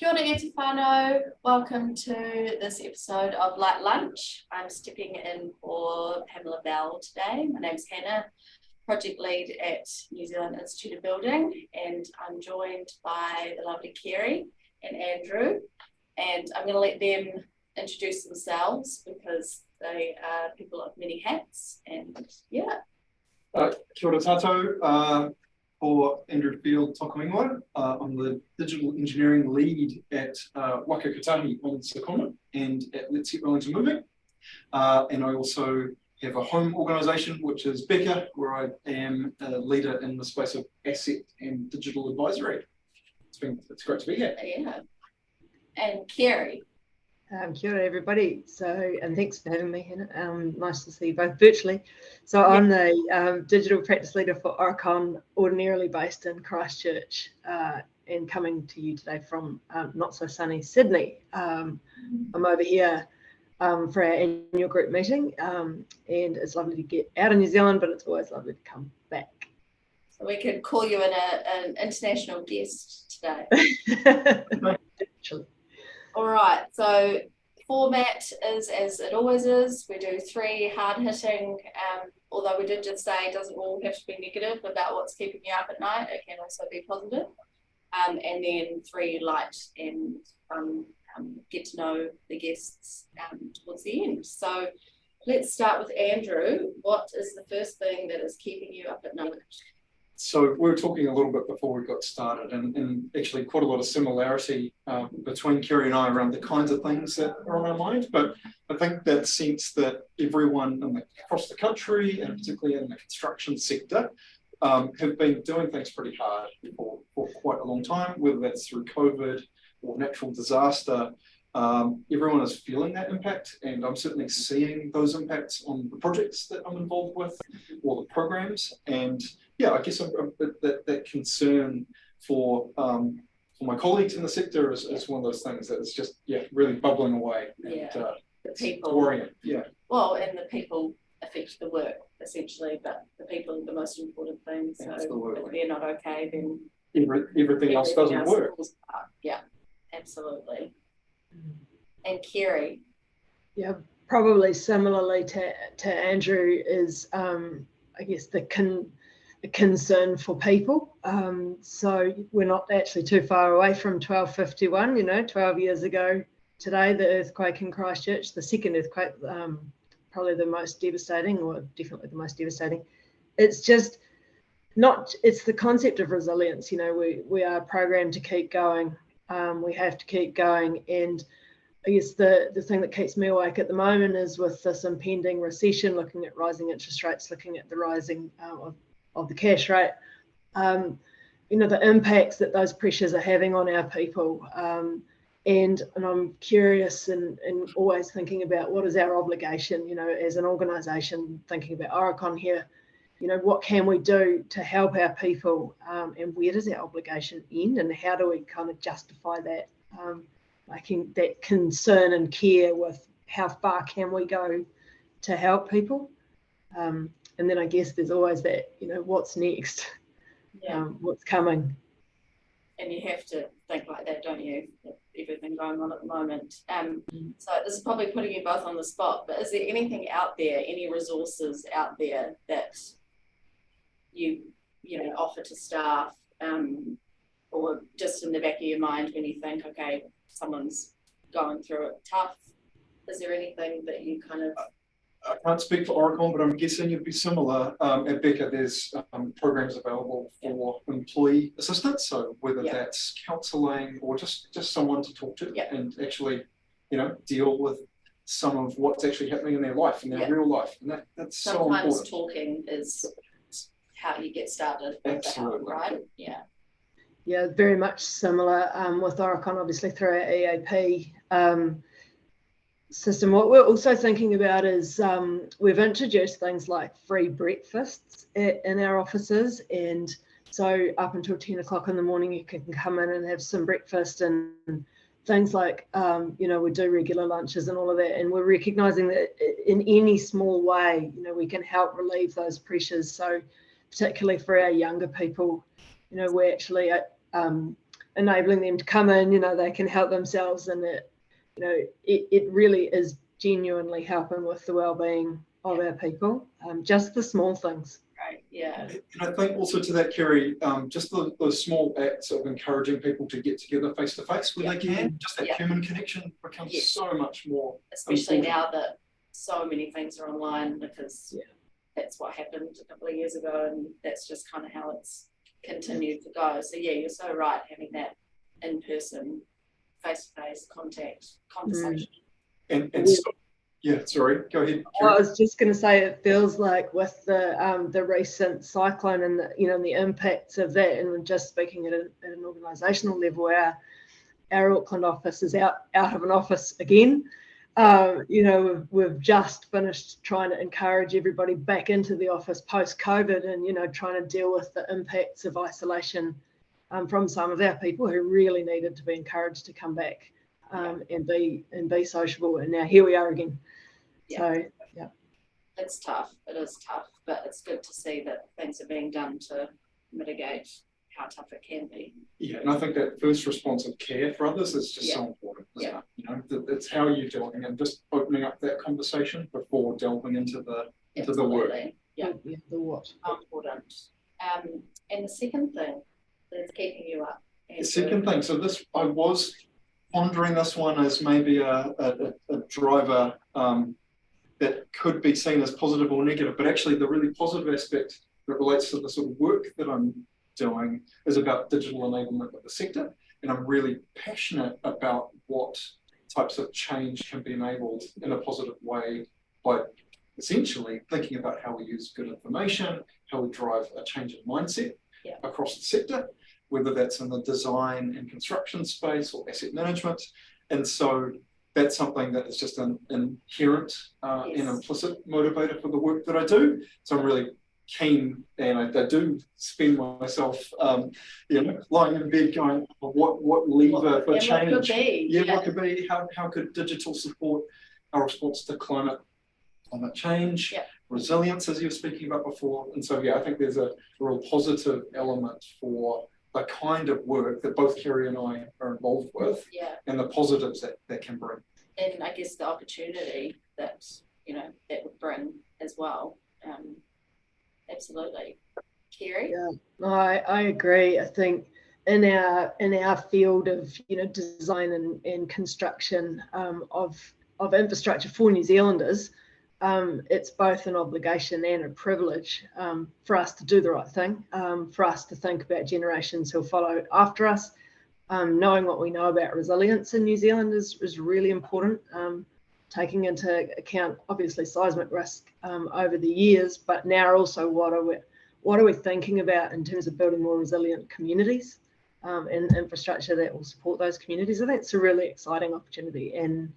Kia ora e te whānau. Welcome to this episode of Light Lunch. I'm stepping in for Pamela Bell today. My name's Hannah, project lead at New Zealand Institute of Building, and I'm joined by the lovely Keri and Andrew, and I'm going to let them introduce themselves because they are people of many hats, and yeah. Kia ora tātou. For Andrew Field Tokoingoa. I'm the digital engineering lead at Waka Kotahi on Sakona and at Let's Get Wellington Moving. And I also have a home organisation, which is Becca, where I am a leader in the space of asset and digital advisory. It's great to be here. Yeah. And Keri. Kia ora everybody. And thanks for having me, Hannah. Nice to see you both virtually. So I'm the digital practice leader for Oricon, ordinarily based in Christchurch, and coming to you today from not so sunny Sydney. I'm over here for our annual group meeting, and it's lovely to get out of New Zealand, but it's always lovely to come back. So we could call you an international guest today. Actually. All right, so format is as it always is. We do 3 hard-hitting, although we did just say it doesn't all have to be negative about what's keeping you up at night. It can also be positive. And then 3 light and get to know the guests towards the end. So let's start with Andrew. What is the first thing that is keeping you up at night? So we were talking a little bit before we got started, and actually quite a lot of similarity between Keri and I around the kinds of things that are on our mind. But I think that sense that everyone across the country, and particularly in the construction sector, have been doing things pretty hard for quite a long time, whether that's through COVID or natural disaster. Everyone is feeling that impact, and I'm certainly seeing those impacts on the projects that I'm involved with or the programs. And yeah, I guess that concern for my colleagues in the sector is one of those things that is just really bubbling away. Yeah, and, the people. Worrying. Yeah. Well, and the people affect the work essentially, but the people are the most important thing. So Absolutely. if they're not okay, then Everything else doesn't work. Yeah, absolutely. And Keri. Yeah, probably similarly to Andrew is, I guess, the concern for people. So we're not actually too far away from 1251, 12 years ago today, the earthquake in Christchurch, the second earthquake, probably the most devastating, or definitely the most devastating. It's just it's the concept of resilience. We are programmed to keep going. We have to keep going. And I guess the thing that keeps me awake at the moment is with this impending recession, looking at rising interest rates, looking at the rising of the cash rate, the impacts that those pressures are having on our people. And I'm curious and always thinking about what is our obligation, as an organisation, thinking about Oricon here, what can we do to help our people, and where does our obligation end, and how do we kind of justify that? That concern and care with how far can we go to help people. And then I guess there's always that, what's next, what's coming. And you have to think like that, don't you? Everything going on at the moment. So this is probably putting you both on the spot, but is there anything out there, any resources out there that you offer to staff, or just in the back of your mind when you think, okay, someone's going through it tough? Is there anything that you kind of... I can't speak for Oricon, but I'm guessing it'd be similar. At Becca, there's programs available for employee assistance. So whether that's counselling or just someone to talk to and actually, deal with some of what's actually happening in their life, in their real life. And that's so important. Sometimes talking is how you get started. Absolutely. Right? Yeah. Yeah, very much similar with Oricon, obviously through our EAP system. What we're also thinking about is we've introduced things like free breakfasts in our offices, and so up until 10 o'clock in the morning you can come in and have some breakfast and things like we do regular lunches and all of that, and we're recognizing that in any small way we can help relieve those pressures. So particularly for our younger people, we actually enabling them to come in, they can help themselves, and it really is genuinely helping with the well-being of our people. Just the small things. Right. Yeah. And I think also to that, Keri, just those small acts of encouraging people to get together face to face when they can, just that human connection becomes so much more. Especially important now that so many things are online, because that's what happened a couple of years ago, and that's just kind of how it's continued to go. So yeah, you're so right, having that in-person, face-to-face contact conversation. And so, sorry, go ahead, Keri. I was just going to say, it feels like with the recent cyclone and the impacts of that, and we're just speaking at an organisational level, our Auckland office is out of an office again. We've just finished trying to encourage everybody back into the office post-COVID, and trying to deal with the impacts of isolation from some of our people who really needed to be encouraged to come back and be sociable. And now here we are again. So it's tough. It is tough, but it's good to see that things are being done to mitigate how tough it can be. Yeah, and I think that first response of care for others is just so important. Isn't it? It's how you're doing, and just opening up that conversation before delving into the work. Yeah, the what? Important. And the second thing that's keeping you up. The second thing. So I was pondering this one as maybe a driver that could be seen as positive or negative, but actually the really positive aspect that relates to the sort of work that I'm doing is about digital enablement of the sector. And I'm really passionate about what types of change can be enabled in a positive way by essentially thinking about how we use good information, how we drive a change in mindset across the sector, whether that's in the design and construction space or asset management. And so that's something that is just an inherent and implicit motivator for the work that I do. So I'm really keen, and I do spend myself, lying in bed going, what lever for change? What could be? What could be? How could digital support our response to climate change, resilience, as you were speaking about before? And so, I think there's a real positive element for the kind of work that both Keri and I are involved with, and the positives that can bring. And I guess the opportunity that, that would bring as well. Absolutely. Keri? Yeah, I agree. I think in our field of design and construction of infrastructure for New Zealanders, it's both an obligation and a privilege for us to do the right thing, for us to think about generations who'll follow after us. Knowing what we know about resilience in New Zealand is really important, taking into account obviously seismic risk over the years, but now also what are we thinking about in terms of building more resilient communities and infrastructure that will support those communities. I think it's a really exciting opportunity, and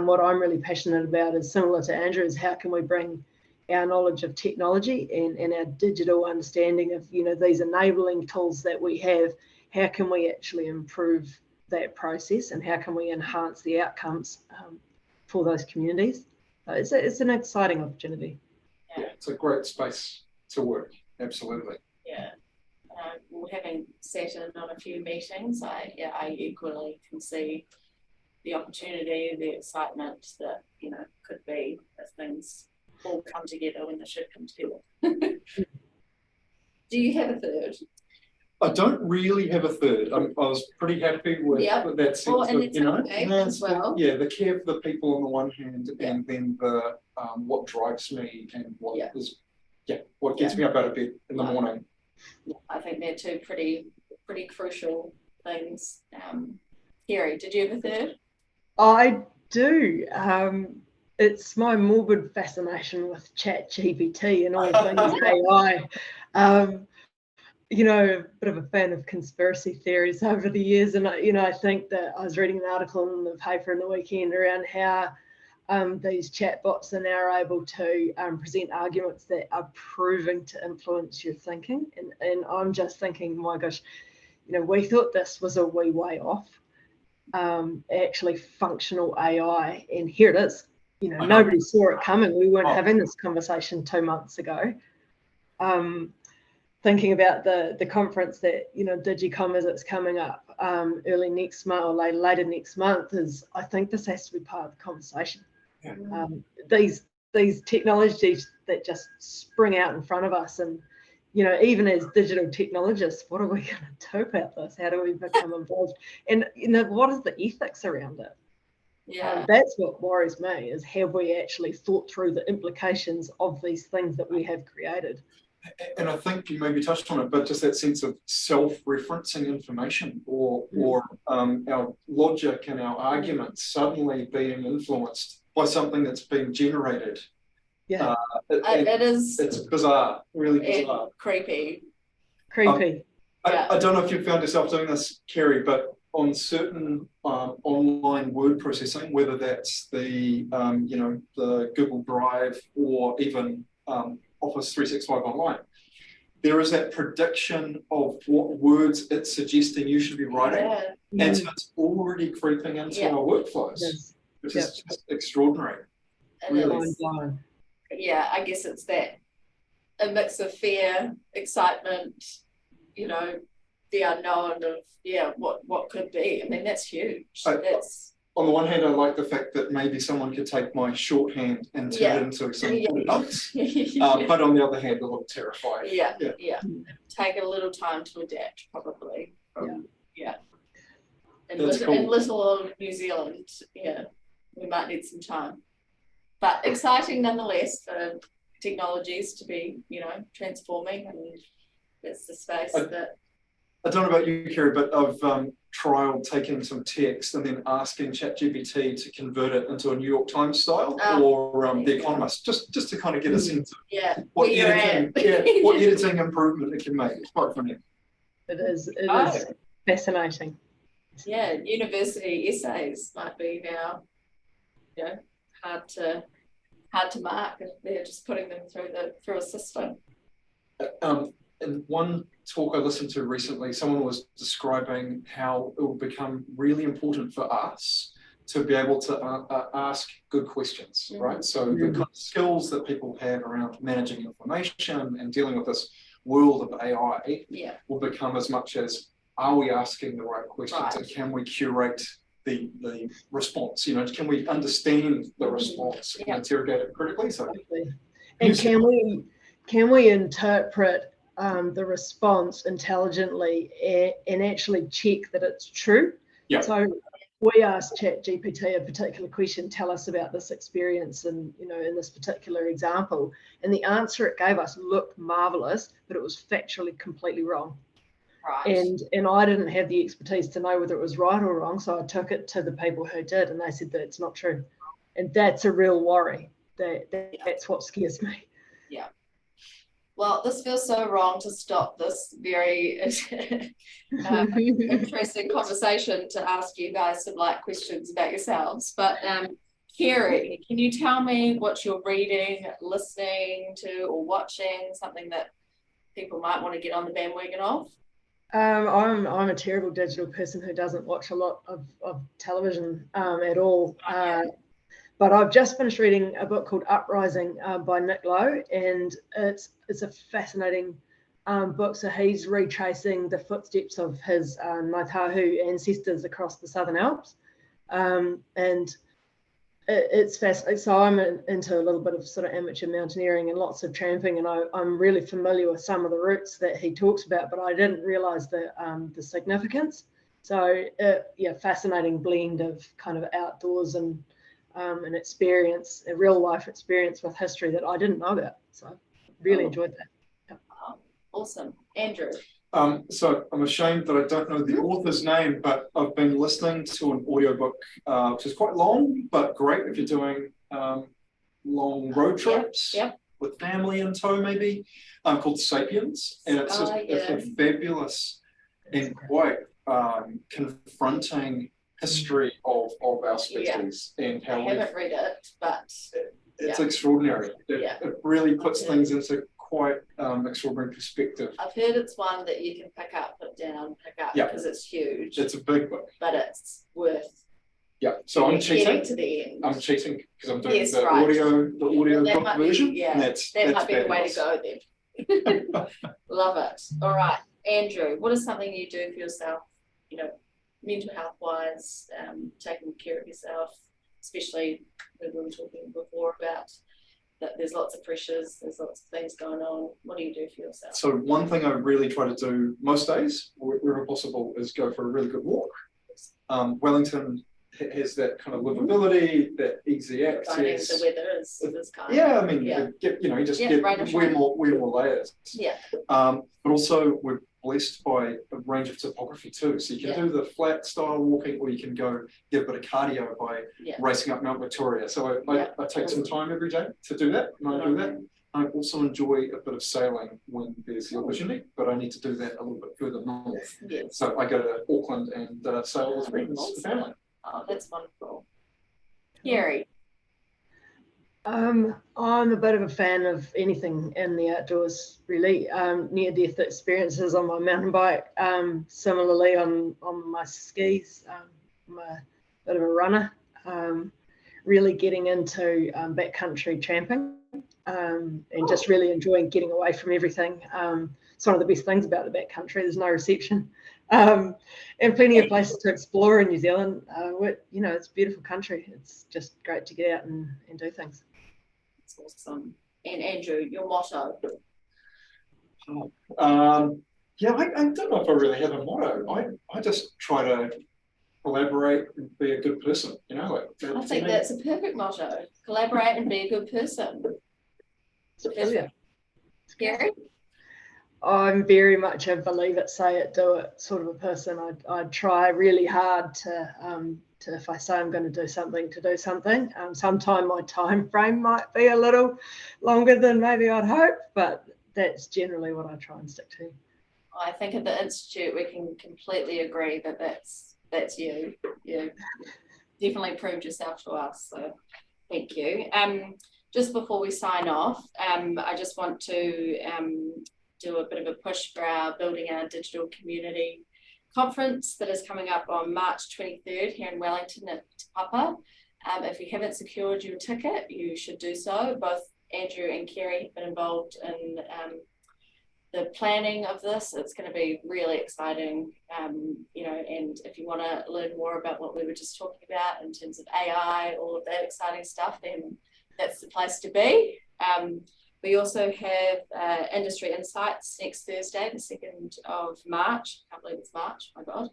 what I'm really passionate about is similar to Andrew, is how can we bring our knowledge of technology and our digital understanding of these enabling tools that we have. How can we actually improve that process, and how can we enhance the outcomes for those communities? It's an exciting opportunity. Yeah, it's a great space to work. Absolutely. Yeah. Having sat in on a few meetings, I equally can see the opportunity, the excitement that could be if things all come together when they should come together. Do you have a third? I don't really have a third. I was pretty happy with that sense of, the care for the people on the one hand, and then the what drives me and what gets me up out of bed in the morning. I think they're two pretty crucial things. Keri, did you have a third? I do. It's my morbid fascination with ChatGPT and all things AI. A bit of a fan of conspiracy theories over the years, and I think that I was reading an article in the paper in the weekend around how these chatbots are now able to present arguments that are proving to influence your thinking, and I'm just thinking, my gosh, we thought this was a wee way off, actually functional AI, and here it is. Nobody saw it coming. We weren't having this conversation 2 months ago. thinking about the conference that, Digicom as it's coming up early next month or later next month, is I think this has to be part of the conversation. Yeah. These technologies that just spring out in front of us, and even as digital technologists, what are we going to do about this? How do we become involved? And what is the ethics around it? Yeah. That's what worries me, is have we actually thought through the implications of these things that we have created? And I think you maybe touched on it, but just that sense of self-referencing information, or our logic and our arguments suddenly being influenced by something that's being generated. Yeah, it is. It's bizarre, really bizarre. Creepy. I don't know if you've found yourself doing this, Keri, but on certain online word processing, whether that's the the Google Drive or even Office 365 online, there is that prediction of what words it's suggesting you should be writing, and so it's already creeping into our workflows, which is just extraordinary. Really. Yeah, I guess it's a mix of fear, excitement, the unknown of what could be. I mean, that's huge. On the one hand, I like the fact that maybe someone could take my shorthand and turn it into some notes. But on the other hand, a little terrifying. Yeah. Take a little time to adapt, probably. Yeah. In little old New Zealand, we might need some time. But exciting nonetheless for technologies to be, transforming, and that's the space that. I don't know about you, Keri, but I've trialed taking some text and then asking ChatGPT to convert it into a New York Times style or The Economist, just to kind of get a sense of what editing improvement it can make. It's quite funny. It is fascinating. Yeah, university essays might be now, hard to mark if they're just putting them through a system. In one talk I listened to recently, someone was describing how it will become really important for us to be able to ask good questions, right? So the kind of skills that people have around managing information and dealing with this world of AI will become as much as, are we asking the right questions, and can we curate the response? Can we understand the response and interrogate it critically? So, and can we interpret the response intelligently and actually check that it's true? So we asked ChatGPT a particular question, tell us about this experience and in this particular example, and the answer it gave us looked marvelous, but it was factually completely wrong. And I didn't have the expertise to know whether it was right or wrong, so I took it to the people who did, and they said that it's not true. And that's a real worry. That's what scares me. Yeah. Well, this feels so wrong to stop this very interesting conversation to ask you guys some light questions about yourselves. But Keri, can you tell me what you're reading, listening to, or watching, something that people might want to get on the bandwagon of? I'm a terrible digital person who doesn't watch a lot of television at all. But I've just finished reading a book called Uprising by Nick Lowe, and it's a fascinating book. So he's retracing the footsteps of his Ngāi Tahu ancestors across the Southern Alps, and it's fascinating. So I'm into a little bit of sort of amateur mountaineering and lots of tramping, and I'm really familiar with some of the routes that he talks about, but I didn't realise the significance. So fascinating blend of kind of outdoors and an experience, a real life experience with history that I didn't know about. So really enjoyed that. Awesome. Andrew? So I'm ashamed that I don't know the author's name, but I've been listening to an audiobook, which is quite long, but great if you're doing long road trips with family in tow, maybe, called Sapiens. And it's just a fabulous and quite confronting history of our species and how I haven't read it, but it's extraordinary. It really puts things into quite extraordinary perspective. I've heard it's one that you can pick up, put down, pick up because it's huge. It's a big book, but it's worth. So I'm cheating. To the end. I'm cheating because I'm doing the audio book version. that might be the way to go then. Love it. All right, Andrew, what is something you do for yourself, you know, mental health wise, taking care of yourself, especially when we were talking before about that there's lots of pressures, there's lots of things going on. What do you do for yourself? So one thing I really try to do most days, wherever possible, is go for a really good walk. Wellington has that kind of livability, that easy access. The weather is kind. Yeah, I mean, you just get way more layers. Yeah. But also we're blessed by a range of topography too. So you can do the flat style walking, or you can go get a bit of cardio by racing up Mount Victoria. So I take some time every day to do that, and I do that. I also enjoy a bit of sailing when there's the opportunity, but I need to do that a little bit further north. Yes. So I go to Auckland and sail with friends and family. Oh, that's wonderful. Keri. I'm a bit of a fan of anything in the outdoors, really. Near-death experiences on my mountain bike. Similarly on my skis. I'm a bit of a runner. Really getting into backcountry tramping. And just really enjoying getting away from everything. It's one of the best things about the backcountry. There's no reception, and plenty of places to explore in New Zealand. It's a beautiful country. It's just great to get out and do things. That's awesome. And Andrew, your motto? I don't know if I really have a motto. I just try to collaborate and be a good person. I think that's a perfect motto. Collaborate and be a good person. Keri? I'm very much a believe it, say it, do it sort of a person. I try really hard to if I say I'm going to do something, to do something. Sometimes my time frame might be a little longer than maybe I'd hope, but that's generally what I try and stick to. I think at the Institute we can completely agree that that's you. You definitely proved yourself to us, so thank you. Just before we sign off, I just want to do a bit of a push for our Building Our Digital Community conference that is coming up on March 23rd here in Wellington at Te Papa. If you haven't secured your ticket, you should do so. Both Andrew and Keri have been involved in the planning of this. It's going to be really exciting, and if you want to learn more about what we were just talking about in terms of AI, all of that exciting stuff, then that's the place to be. We also have Industry Insights next Thursday, the 2nd of March. I can't believe it's March, my God.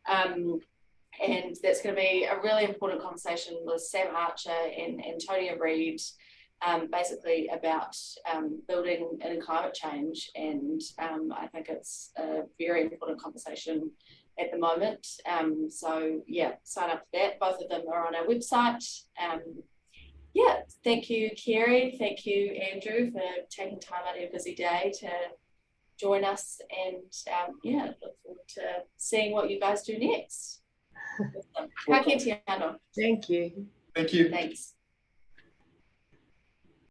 And that's going to be a really important conversation with Sam Archer and Antonia Reid, basically about building and climate change. And I think it's a very important conversation at the moment. So sign up for that. Both of them are on our website. Thank you, Keri. Thank you, Andrew, for taking time out of your busy day to join us, and look forward to seeing what you guys do next. Ka kite anō. Thank you. Thank you. Thanks.